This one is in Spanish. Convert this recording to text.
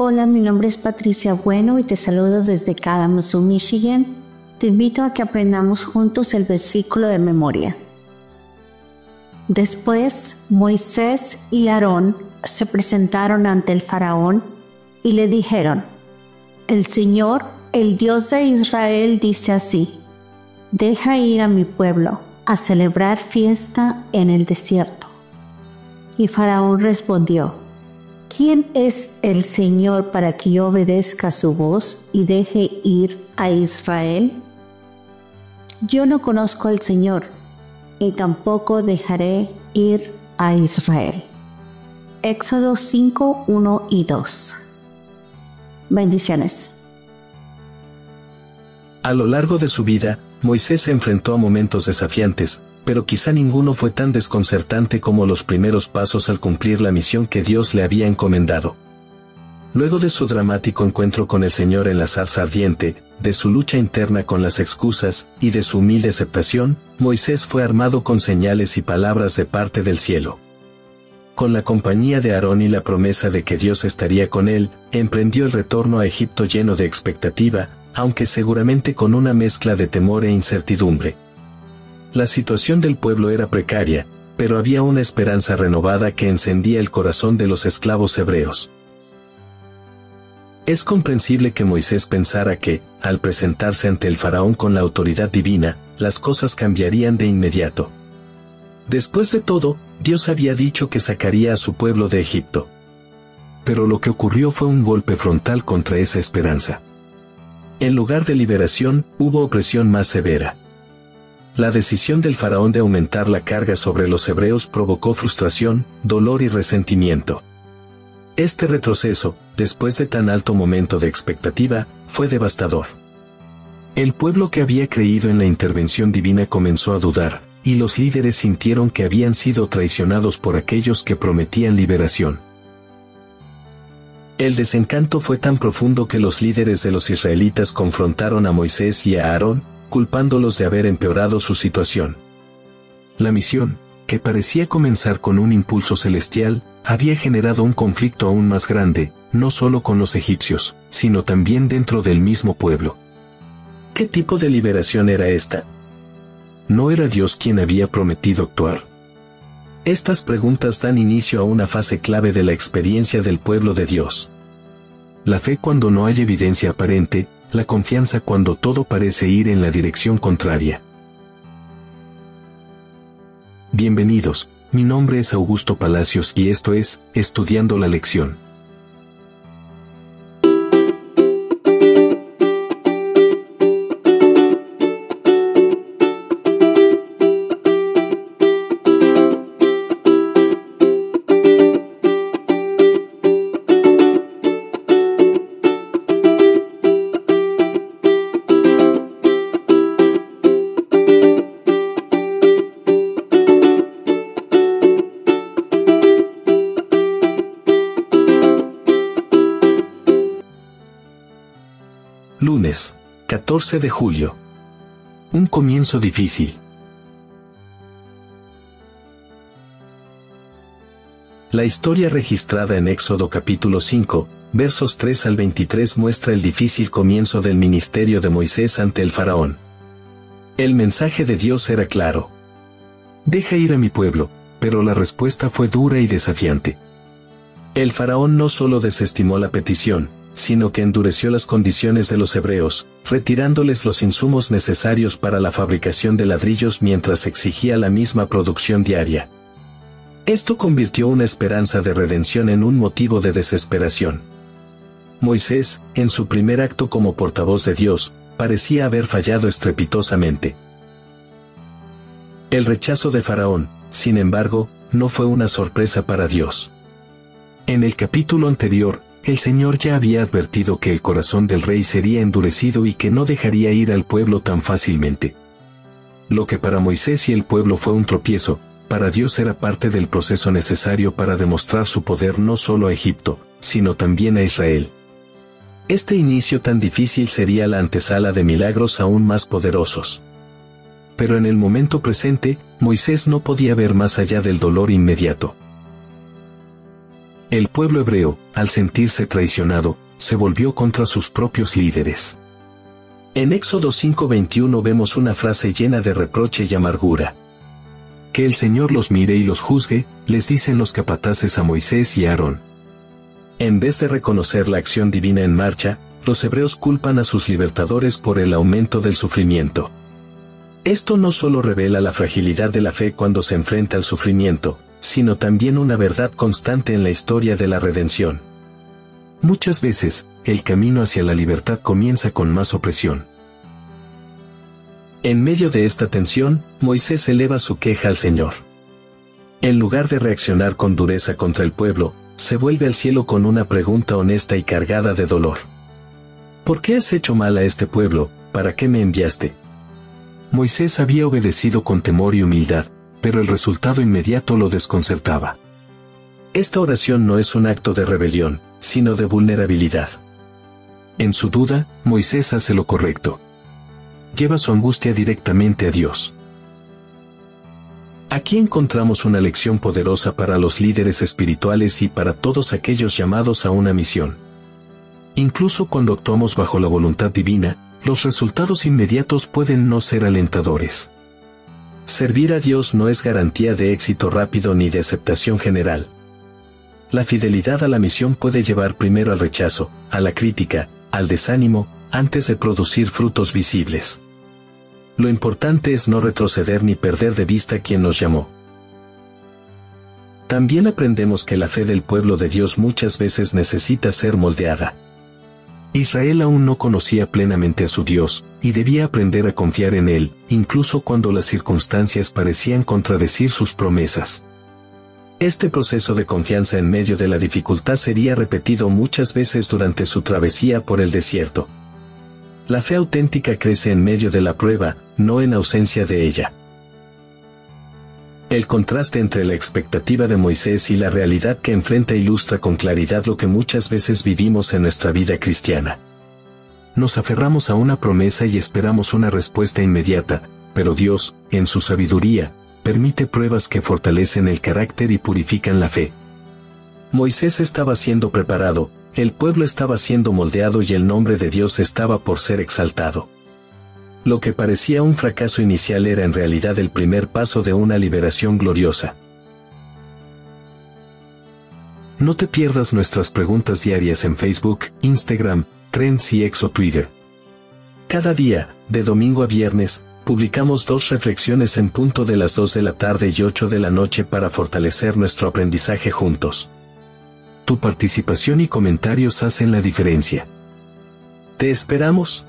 Hola, mi nombre es Patricia Bueno y te saludo desde Kalamazoo, Michigan. Te invito a que aprendamos juntos el versículo de memoria. Después, Moisés y Aarón se presentaron ante el faraón y le dijeron: El Señor, el Dios de Israel, dice así: deja ir a mi pueblo a celebrar fiesta en el desierto. Y Faraón respondió: ¿Quién es el Señor para que yo obedezca su voz y deje ir a Israel? Yo no conozco al Señor, y tampoco dejaré ir a Israel. Éxodo 5, 1 y 2. Bendiciones. A lo largo de su vida, Moisés se enfrentó a momentos desafiantes, pero quizá ninguno fue tan desconcertante como los primeros pasos al cumplir la misión que Dios le había encomendado. Luego de su dramático encuentro con el Señor en la zarza ardiente, de su lucha interna con las excusas, y de su humilde aceptación, Moisés fue armado con señales y palabras de parte del cielo. Con la compañía de Aarón y la promesa de que Dios estaría con él, emprendió el retorno a Egipto lleno de expectativa, aunque seguramente con una mezcla de temor e incertidumbre. La situación del pueblo era precaria, pero había una esperanza renovada que encendía el corazón de los esclavos hebreos. Es comprensible que Moisés pensara que, al presentarse ante el faraón con la autoridad divina, las cosas cambiarían de inmediato. Después de todo, Dios había dicho que sacaría a su pueblo de Egipto. Pero lo que ocurrió fue un golpe frontal contra esa esperanza. En lugar de liberación, hubo opresión más severa. La decisión del faraón de aumentar la carga sobre los hebreos provocó frustración, dolor y resentimiento. Este retroceso, después de tan alto momento de expectativa, fue devastador. El pueblo que había creído en la intervención divina comenzó a dudar, y los líderes sintieron que habían sido traicionados por aquellos que prometían liberación. El desencanto fue tan profundo que los líderes de los israelitas confrontaron a Moisés y a Aarón, culpándolos de haber empeorado su situación. La misión, que parecía comenzar con un impulso celestial, había generado un conflicto aún más grande, no solo con los egipcios, sino también dentro del mismo pueblo. ¿Qué tipo de liberación era esta? ¿No era Dios quien había prometido actuar? Estas preguntas dan inicio a una fase clave de la experiencia del pueblo de Dios. La fe cuando no hay evidencia aparente, la confianza cuando todo parece ir en la dirección contraria. Bienvenidos, mi nombre es Augusto Palacios y esto es Estudiando la Lección. Lunes, 14 de julio. Un comienzo difícil. La historia registrada en Éxodo capítulo 5, versos 3 al 23 muestra el difícil comienzo del ministerio de Moisés ante el faraón. El mensaje de Dios era claro: deja ir a mi pueblo, pero la respuesta fue dura y desafiante. El faraón no solo desestimó la petición, sino que endureció las condiciones de los hebreos, retirándoles los insumos necesarios para la fabricación de ladrillos mientras exigía la misma producción diaria. Esto convirtió una esperanza de redención en un motivo de desesperación. Moisés, en su primer acto como portavoz de Dios, parecía haber fallado estrepitosamente. El rechazo de Faraón, sin embargo, no fue una sorpresa para Dios. En el capítulo anterior, el Señor ya había advertido que el corazón del rey sería endurecido y que no dejaría ir al pueblo tan fácilmente. Lo que para Moisés y el pueblo fue un tropiezo, para Dios era parte del proceso necesario para demostrar su poder no solo a Egipto, sino también a Israel. Este inicio tan difícil sería la antesala de milagros aún más poderosos. Pero en el momento presente, Moisés no podía ver más allá del dolor inmediato. El pueblo hebreo, al sentirse traicionado, se volvió contra sus propios líderes. En Éxodo 5:21 vemos una frase llena de reproche y amargura. Que el Señor los mire y los juzgue, les dicen los capataces a Moisés y a Aarón. En vez de reconocer la acción divina en marcha, los hebreos culpan a sus libertadores por el aumento del sufrimiento. Esto no solo revela la fragilidad de la fe cuando se enfrenta al sufrimiento, sino también una verdad constante en la historia de la redención. Muchas veces, el camino hacia la libertad comienza con más opresión. En medio de esta tensión, Moisés eleva su queja al Señor. En lugar de reaccionar con dureza contra el pueblo, se vuelve al cielo con una pregunta honesta y cargada de dolor. ¿Por qué has hecho mal a este pueblo? ¿Para qué me enviaste? Moisés había obedecido con temor y humildad, pero el resultado inmediato lo desconcertaba. Esta oración no es un acto de rebelión, sino de vulnerabilidad. En su duda, Moisés hace lo correcto. Lleva su angustia directamente a Dios. Aquí encontramos una lección poderosa para los líderes espirituales y para todos aquellos llamados a una misión. Incluso cuando actuamos bajo la voluntad divina, los resultados inmediatos pueden no ser alentadores. Servir a Dios no es garantía de éxito rápido ni de aceptación general. La fidelidad a la misión puede llevar primero al rechazo, a la crítica, al desánimo, antes de producir frutos visibles. Lo importante es no retroceder ni perder de vista a quien nos llamó. También aprendemos que la fe del pueblo de Dios muchas veces necesita ser moldeada. Israel aún no conocía plenamente a su Dios, y debía aprender a confiar en Él, incluso cuando las circunstancias parecían contradecir sus promesas. Este proceso de confianza en medio de la dificultad sería repetido muchas veces durante su travesía por el desierto. La fe auténtica crece en medio de la prueba, no en ausencia de ella. El contraste entre la expectativa de Moisés y la realidad que enfrenta ilustra con claridad lo que muchas veces vivimos en nuestra vida cristiana. Nos aferramos a una promesa y esperamos una respuesta inmediata, pero Dios, en su sabiduría, permite pruebas que fortalecen el carácter y purifican la fe. Moisés estaba siendo preparado, el pueblo estaba siendo moldeado y el nombre de Dios estaba por ser exaltado. Lo que parecía un fracaso inicial era en realidad el primer paso de una liberación gloriosa. No te pierdas nuestras preguntas diarias en Facebook, Instagram, Threads y X o Twitter. Cada día, de domingo a viernes, publicamos 2 reflexiones en punto de las 2 de la tarde y 8 de la noche para fortalecer nuestro aprendizaje juntos. Tu participación y comentarios hacen la diferencia. Te esperamos.